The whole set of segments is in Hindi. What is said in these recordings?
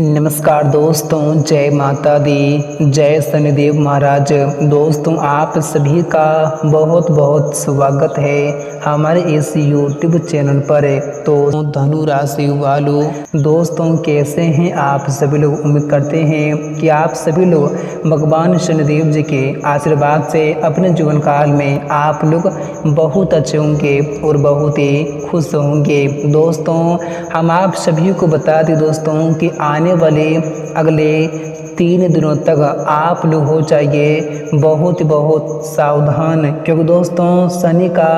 नमस्कार दोस्तों, जय माता दी, जय शनिदेव महाराज। दोस्तों, आप सभी का बहुत बहुत स्वागत है हमारे इस YouTube चैनल पर। तो धनु राशि वालों, दोस्तों कैसे हैं आप सभी लोग। उम्मीद करते हैं कि आप सभी लोग भगवान शनिदेव जी के आशीर्वाद से अपने जीवन काल में आप लोग बहुत अच्छे होंगे और बहुत ही खुश होंगे। दोस्तों, हम आप सभी को बता दें दोस्तों कि आने वाले अगले 3 दिनों तक आप लोग हो जाइए बहुत सावधान, क्योंकि दोस्तों शनि का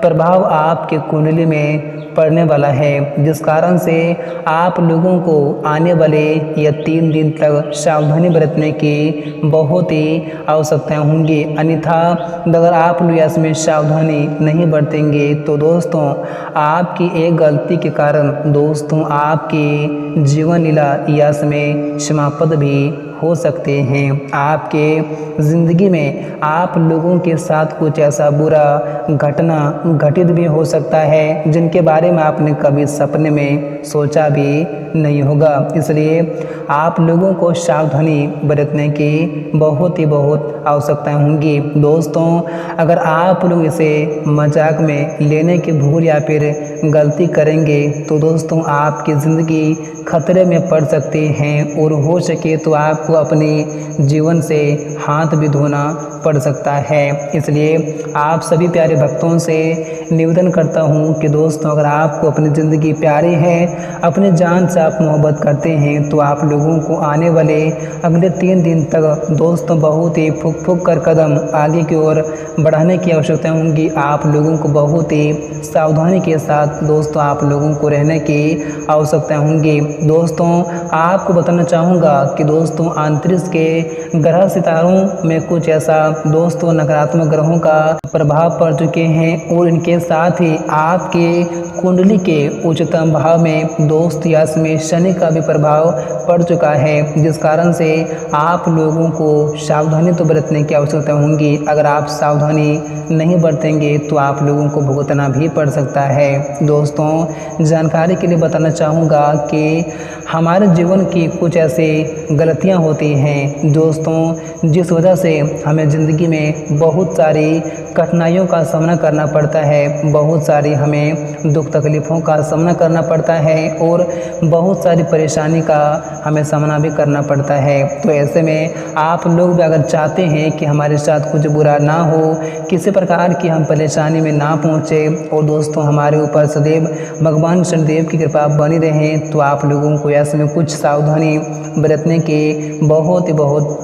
प्रभाव आपके कुंडली में पड़ने वाला है, जिस कारण से आप लोगों को आने वाले या 3 दिन तक सावधानी बरतने की बहुत ही आवश्यकता होंगी। अन्यथा अगर आप लोग इसमें सावधानी नहीं बरतेंगे तो दोस्तों आपकी एक गलती के कारण दोस्तों आपकी जीवन लीला यश में समाप्त भी हो सकते हैं। आपके ज़िंदगी में आप लोगों के साथ कुछ ऐसा बुरा घटना घटित भी हो सकता है जिनके बारे में आपने कभी सपने में सोचा भी नहीं होगा। इसलिए आप लोगों को सावधानी बरतने की बहुत आवश्यकताएं होंगी। दोस्तों, अगर आप लोग इसे मजाक में लेने की भूल या फिर गलती करेंगे तो दोस्तों आपकी ज़िंदगी खतरे में पड़ सकती हैं और हो सके तो आपको अपने जीवन से हाथ भी धोना पड़ सकता है। इसलिए आप सभी प्यारे भक्तों से निवेदन करता हूं कि दोस्तों अगर आपको अपनी ज़िंदगी प्यारी है, अपने जान से आप मोहब्बत करते हैं, तो आप लोगों को आने वाले अगले 3 दिन तक दोस्तों बहुत ही फूक कर कदम आगे की ओर बढ़ाने की आवश्यकता होंगी। आप लोगों को बहुत ही सावधानी के साथ दोस्तों आप लोगों को रहने की आवश्यकता होंगी। दोस्तों, आपको बताना चाहूँगा कि दोस्तों अंतरिक्ष के ग्रह सितारों में कुछ ऐसा दोस्तों नकारात्मक ग्रहों का प्रभाव पड़ चुके हैं और इनके साथ ही आपके कुंडली के उच्चतम भाव में दोस्त यश में शनि का भी प्रभाव पड़ चुका है, जिस कारण से आप लोगों को सावधानी तो बरतने की आवश्यकता होंगी। अगर आप सावधानी नहीं बरतेंगे तो आप लोगों को भुगतना भी पड़ सकता है। दोस्तों, जानकारी के लिए बताना चाहूँगा कि हमारे जीवन की कुछ ऐसी गलतियाँ होती हैं दोस्तों जिस वजह से हमें ज़िंदगी में बहुत सारी कठिनाइयों का सामना करना पड़ता है, बहुत सारी हमें दुख तकलीफ़ों का सामना करना पड़ता है और बहुत सारी परेशानी का हमें सामना भी करना पड़ता है। तो ऐसे में आप लोग भी अगर चाहते हैं कि हमारे साथ कुछ बुरा ना हो, किसी प्रकार की हम परेशानी में ना पहुँचे और दोस्तों हमारे ऊपर सदैव भगवान शनिदेव की कृपा बनी रहे, तो आप लोगों को ऐसे में कुछ सावधानी बरतने की बहुत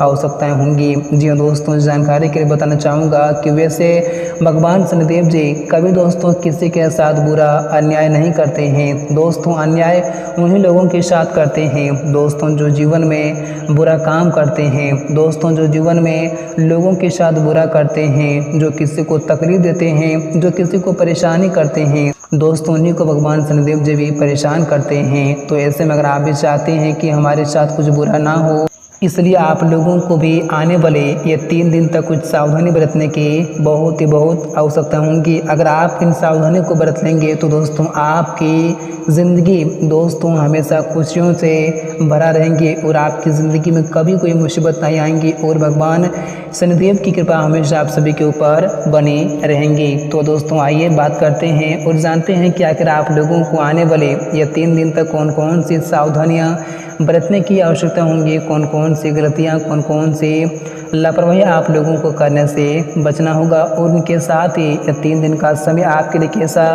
आवश्यकताएं होंगी। जी हाँ दोस्तों, जानकारी के लिए बताना चाहूँगा कि वैसे भगवान शनिदेव जी कभी दोस्तों किसी के साथ बुरा अन्याय नहीं करते हैं। दोस्तों, अन्याय उन्हीं लोगों के साथ करते हैं दोस्तों जो जीवन में बुरा काम करते हैं, दोस्तों जो जीवन में लोगों के साथ बुरा करते हैं, जो किसी को तकलीफ देते हैं, जो किसी को परेशानी करते हैं, दोस्तों उन्हीं को भगवान शनिदेव जी भी परेशान करते हैं। तो ऐसे में अगर आप भी चाहते हैं कि हमारे साथ कुछ बुरा ना हो, इसलिए आप लोगों को भी आने वाले ये 3 दिन तक कुछ सावधानी बरतने की बहुत आवश्यकता होंगी। अगर आप इन सावधानी को बरत लेंगे तो दोस्तों आपकी ज़िंदगी दोस्तों हमेशा खुशियों से भरा रहेंगे और आपकी ज़िंदगी में कभी कोई मुसीबत नहीं आएंगी और भगवान शनिदेव की कृपा हमेशा आप सभी के ऊपर बनी रहेंगी। तो दोस्तों आइए बात करते हैं और जानते हैं कि आखिर आप लोगों को आने वाले ये 3 दिन तक कौन कौन सी सावधानियाँ बरतने की आवश्यकता होंगी, कौन कौन सी गलतियाँ, कौन कौन सी लापरवाही आप लोगों को करने से बचना होगा और उनके साथ ही 3 दिन का समय आपके लिए कैसा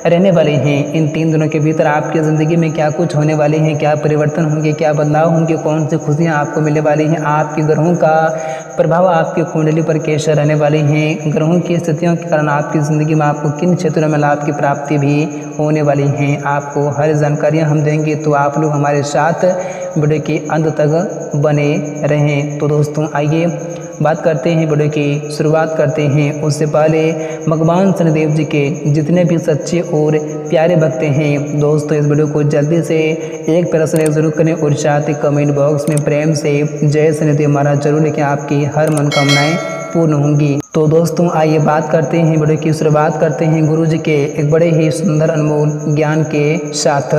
रहने वाले हैं। इन 3 दिनों के भीतर आपकी ज़िंदगी में क्या कुछ होने वाले हैं, क्या परिवर्तन होंगे, क्या बदलाव होंगे, कौन सी खुशियाँ आपको मिलने वाली हैं, आपके ग्रहों का प्रभाव आपकी कुंडली पर कैसे रहने वाले हैं, ग्रहों की स्थितियों के कारण आपकी ज़िंदगी में आपको किन क्षेत्रों में लाभ की प्राप्ति भी होने वाली हैं, आपको हर जानकारियाँ हम देंगे। तो आप लोग हमारे साथ वीडियो के अंत तक बने रहें। तो दोस्तों आइए बात करते हैं, वीडियो की शुरुआत करते हैं। उससे पहले भगवान शनिदेव जी के जितने भी सच्चे और प्यारे भक्त हैं दोस्तों, इस वीडियो को जल्दी से एक प्यारा सा जरूर करें और साथ ही कमेंट बॉक्स में प्रेम से जय शनिदेव महाराज जरूर लिखें, आपकी हर मनोकामनाएं पूर्ण होंगी। तो दोस्तों आइए बात करते हैं, वीडियो की शुरुआत करते हैं गुरु जी के एक बड़े ही सुंदर अनमोल ज्ञान के साथ।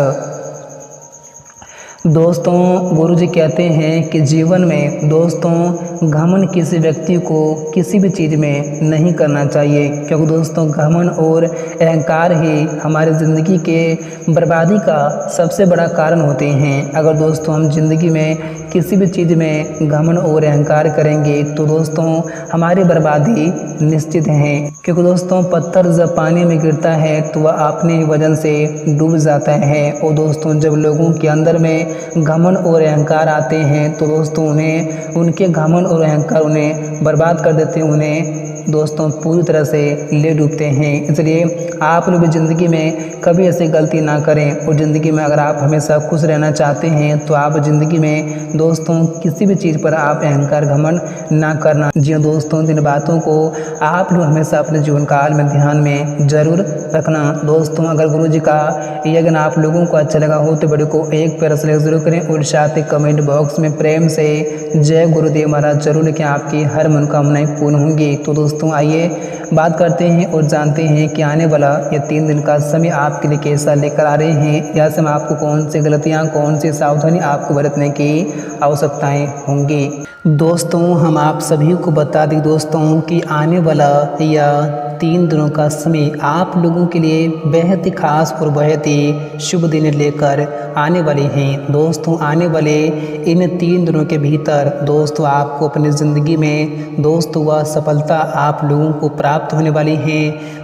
दोस्तों गुरुजी कहते हैं कि जीवन में दोस्तों घमंड किसी व्यक्ति को किसी भी चीज़ में नहीं करना चाहिए, क्योंकि दोस्तों घमंड और अहंकार ही हमारी ज़िंदगी के बर्बादी का सबसे बड़ा कारण होते हैं। अगर दोस्तों हम ज़िंदगी में किसी भी चीज़ में घमंड और अहंकार करेंगे तो दोस्तों हमारी बर्बादी निश्चित है, क्योंकि दोस्तों पत्थर जब पानी में गिरता है तो वह अपने ही वजन से डूब जाता है। और दोस्तों जब लोगों के अंदर में घमंड और अहंकार आते हैं तो दोस्तों उन्हें उनके घमंड और अहंकार उन्हें बर्बाद कर देते हैं, उन्हें दोस्तों पूरी तरह से ले डूबते हैं। इसलिए आप लोग भी ज़िंदगी में कभी ऐसी गलती ना करें। और ज़िंदगी में अगर आप हमेशा खुश रहना चाहते हैं तो आप ज़िंदगी में दोस्तों किसी भी चीज़ पर आप अहंकार घमंड ना करना। जी हाँ दोस्तों, इन बातों को आप लोग हमेशा अपने जीवन काल में ध्यान में ज़रूर रखना। दोस्तों अगर गुरुजी का यह ज्ञान आप लोगों को अच्छा लगा हो तो वीडियो को एक प्यारा से जरूर करें और साथ ही कमेंट बॉक्स में प्रेम से जय गुरुदेव महाराज जरूर लिखें, आपकी हर मनोकामनाएं पूर्ण होंगी। तो दोस्तों आइए बात करते हैं और जानते हैं कि आने वाला ये 3 दिन का समय आपके लिए कैसा लेकर आ रहे हैं। या समय आपको कौन सी गलतियां, कौन सी सावधानी आपको बरतने की आवश्यकताएं होंगी। दोस्तों हम आप सभी को बता दें दोस्तों कि आने वाला या 3 दिनों का समय आप लोगों के लिए बेहद ही खास और बेहद ही शुभ दिन लेकर आने वाले हैं। दोस्तों आने वाले इन 3 दिनों के भीतर दोस्तों आपको अपनी ज़िंदगी में दोस्तों वह सफलता आप लोगों को प्राप्त होने वाली है,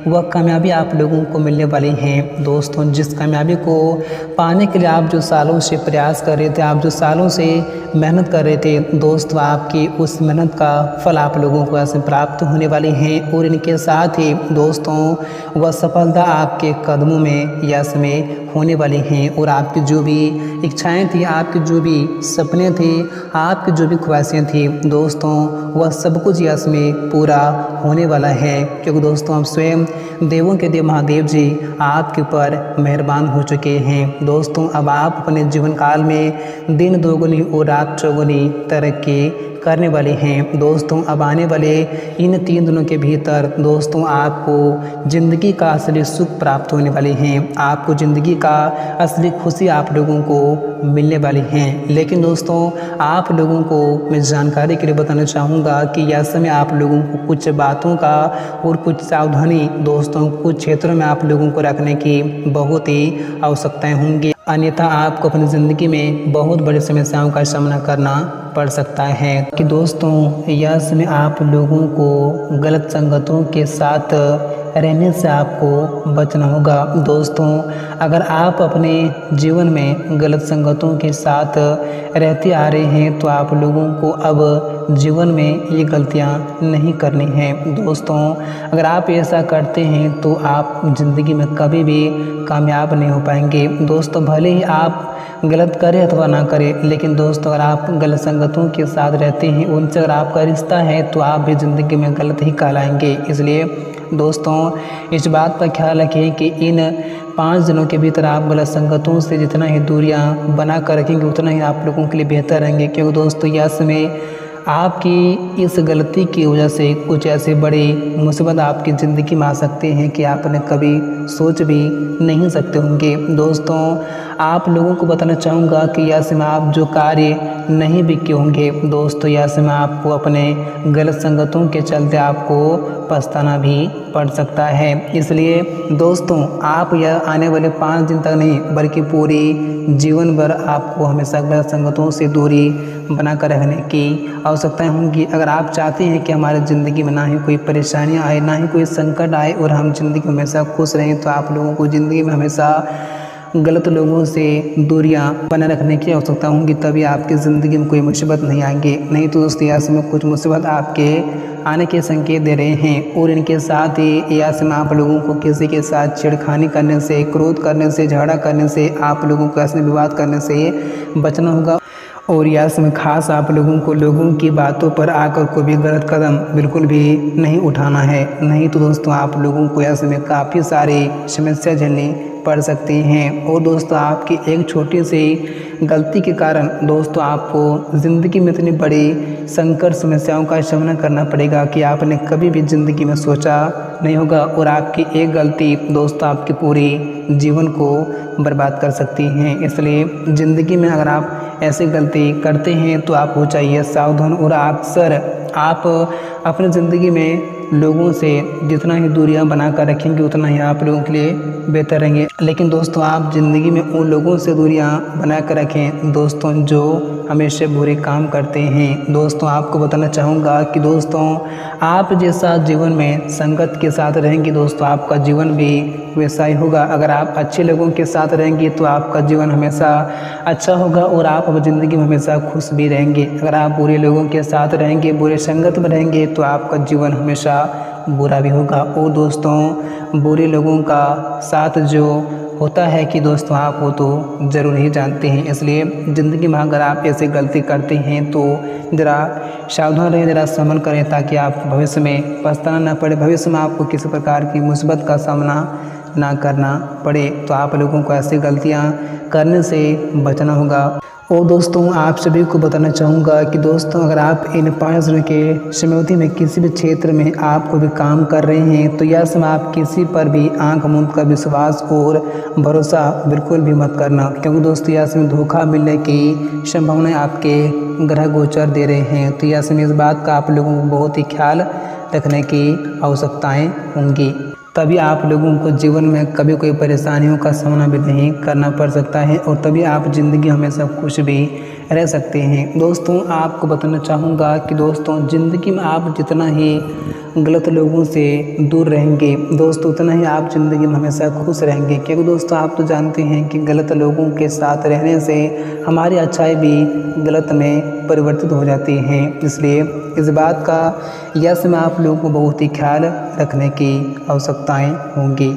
वह कामयाबी आप लोगों को मिलने वाली है। दोस्तों जिस कामयाबी को पाने के लिए आप जो सालों से प्रयास कर रहे थे, आप जो सालों से मेहनत कर रहे थे, दोस्तों आपकी उस मेहनत का फल आप लोगों को ऐसे प्राप्त होने वाली है। और इनके साथ ही दोस्तों वह सफलता आपके कदमों में यश में होने वाली हैं। और आपकी जो भी इच्छाएं थी, आपके जो भी सपने थे, आपकी जो भी ख्वाहिशें थी दोस्तों वह सब कुछ यश में पूरा होने वाला है, क्योंकि दोस्तों हम स्वयं देवों के देव महादेव जी आपके ऊपर मेहरबान हो चुके हैं। दोस्तों अब आप अपने जीवन काल में दिन दोगुनी और रात चौगुनी तरक्की करने वाले हैं। दोस्तों अब आने वाले इन 3 दिनों के भीतर दोस्तों आपको ज़िंदगी का असली सुख प्राप्त होने वाले हैं, आपको ज़िंदगी का असली खुशी आप लोगों को मिलने वाली हैं। लेकिन दोस्तों आप लोगों को मैं जानकारी के लिए बताना चाहूँगा कि यह समय आप लोगों को कुछ बातों का और कुछ सावधानी दोस्तों कुछ क्षेत्रों में आप लोगों को रखने की बहुत ही आवश्यकताएँ होंगी, अन्यथा आपको अपनी ज़िंदगी में बहुत बड़ी समस्याओं का सामना करना पड़ सकता है। कि दोस्तों यह समय आप लोगों को गलत संगतों के साथ रहने से आपको बचना होगा। दोस्तों अगर आप अपने जीवन में गलत संगतों के साथ रहते आ रहे हैं तो आप लोगों को अब जीवन में ये गलतियां नहीं करनी हैं। दोस्तों अगर आप ऐसा करते हैं तो आप ज़िंदगी में कभी भी कामयाब नहीं हो पाएंगे। दोस्तों भले ही आप गलत करें अथवा ना करें, लेकिन दोस्तों अगर आप गलत संगतों के साथ रहते हैं, उनसे अगर आपका रिश्ता है तो आप भी ज़िंदगी में गलत ही कहलाएंगे। इसलिए दोस्तों इस बात का ख्याल रखें कि इन 5 दिनों के भीतर आप गलत संगतों से जितना ही दूरियां बना कर रखेंगे उतना ही आप लोगों के लिए बेहतर रहेंगे, क्योंकि दोस्तों यह समय आपकी इस गलती की वजह से कुछ ऐसे बड़ी मुसीबत आपकी ज़िंदगी में आ सकते हैं कि आपने कभी सोच भी नहीं सकते होंगे। दोस्तों आप लोगों को बताना चाहूँगा कि यह समय आप जो कार्य नहीं भी किए होंगे दोस्तों यह समय आपको अपने गलत संगतों के चलते आपको पछताना भी पड़ सकता है। इसलिए दोस्तों आप यह आने वाले 5 दिन तक नहीं बल्कि पूरी जीवन भर आपको हमेशा गलत संगतों से दूरी बनाकर रखने की आवश्यकताएं होंगी। अगर आप चाहते हैं कि हमारी ज़िंदगी में ना ही कोई परेशानियां आए, ना ही कोई संकट आए और हम ज़िंदगी में हमेशा खुश रहें, तो आप लोगों को ज़िंदगी में हमेशा गलत लोगों से दूरियां बनाए रखने की आवश्यकता होंगी, तभी आपकी ज़िंदगी में कोई मुसीबत नहीं आएंगे। नहीं तो दोस्तों यास में कुछ मुसीबत आपके आने के संकेत दे रहे हैं। और इनके साथ ही यास में आप लोगों को किसी के साथ छेड़खानी करने से, क्रोध करने से, झगड़ा करने से, आप लोगों को ऐसे विवाद करने से बचना होगा। और यास में खास आप लोगों को लोगों की बातों पर आकर कोई भी गलत कदम बिल्कुल भी नहीं उठाना है। नहीं तो दोस्तों आप लोगों को यास में काफ़ी सारी समस्या झेलनी पड़ सकती हैं। और दोस्तों आपकी एक छोटी सी गलती के कारण दोस्तों आपको ज़िंदगी में इतनी बड़ी संकट समस्याओं का सामना करना पड़ेगा कि आपने कभी भी ज़िंदगी में सोचा नहीं होगा। और आपकी एक गलती दोस्तों आपके पूरी जीवन को बर्बाद कर सकती हैं। इसलिए ज़िंदगी में अगर आप ऐसी गलती करते हैं तो आप हो जाइए सावधान। और अक्सर आप अपनी ज़िंदगी में लोगों से जितना ही दूरियां बना कर रखेंगे उतना ही आप लोगों के लिए बेहतर रहेंगे। लेकिन दोस्तों आप ज़िंदगी में उन लोगों से दूरियां बना कर रखें दोस्तों जो हमेशा बुरे काम करते हैं। दोस्तों आपको बताना चाहूँगा कि दोस्तों आप जैसा जीवन में संगत के साथ रहेंगे दोस्तों आपका जीवन भी वैसा ही होगा। अगर आप अच्छे लोगों के साथ रहेंगे तो आपका जीवन हमेशा अच्छा होगा और आप ज़िंदगी में हमेशा खुश भी रहेंगे। अगर आप बुरे लोगों के साथ रहेंगे, बुरे संगत में रहेंगे तो आपका जीवन हमेशा बुरा भी होगा। और दोस्तों बुरे लोगों का साथ जो होता है कि दोस्तों आप वो तो ज़रूर ही जानते हैं। इसलिए ज़िंदगी में अगर आप ऐसी गलती करते हैं तो ज़रा सावधान रहें, ज़रा संभल करें ताकि आप भविष्य में पछताना ना पड़े, भविष्य में आपको किसी प्रकार की मुसीबत का सामना ना करना पड़े। तो आप लोगों को ऐसी गलतियाँ करने से बचना होगा। और दोस्तों आप सभी को बताना चाहूँगा कि दोस्तों अगर आप इन 5 दिनों के समयावधि में किसी भी क्षेत्र में आप कोई भी काम कर रहे हैं तो यह समय आप किसी पर भी आंख मूंद का विश्वास और भरोसा बिल्कुल भी मत करना, क्योंकि दोस्तों यह समय धोखा मिलने की संभावनाएं आपके ग्रह गोचर दे रहे हैं। तो यह समय इस बात का आप लोगों को बहुत ही ख्याल रखने की आवश्यकताएँ होंगी, तभी आप लोगों को जीवन में कभी कोई परेशानियों का सामना भी नहीं करना पड़ सकता है और तभी आप ज़िंदगी हमेशा खुश भी रह सकते हैं। दोस्तों आपको बताना चाहूँगा कि दोस्तों ज़िंदगी में आप जितना ही गलत लोगों से दूर रहेंगे दोस्तों उतना ही आप ज़िंदगी में हमेशा खुश रहेंगे, क्योंकि दोस्तों आप तो जानते हैं कि गलत लोगों के साथ रहने से हमारी अच्छाई भी गलत में परिवर्तित हो जाती हैं। इसलिए इस बात का यह समय आप लोगों को बहुत ही ख्याल रखने की आवश्यकताएं होंगी।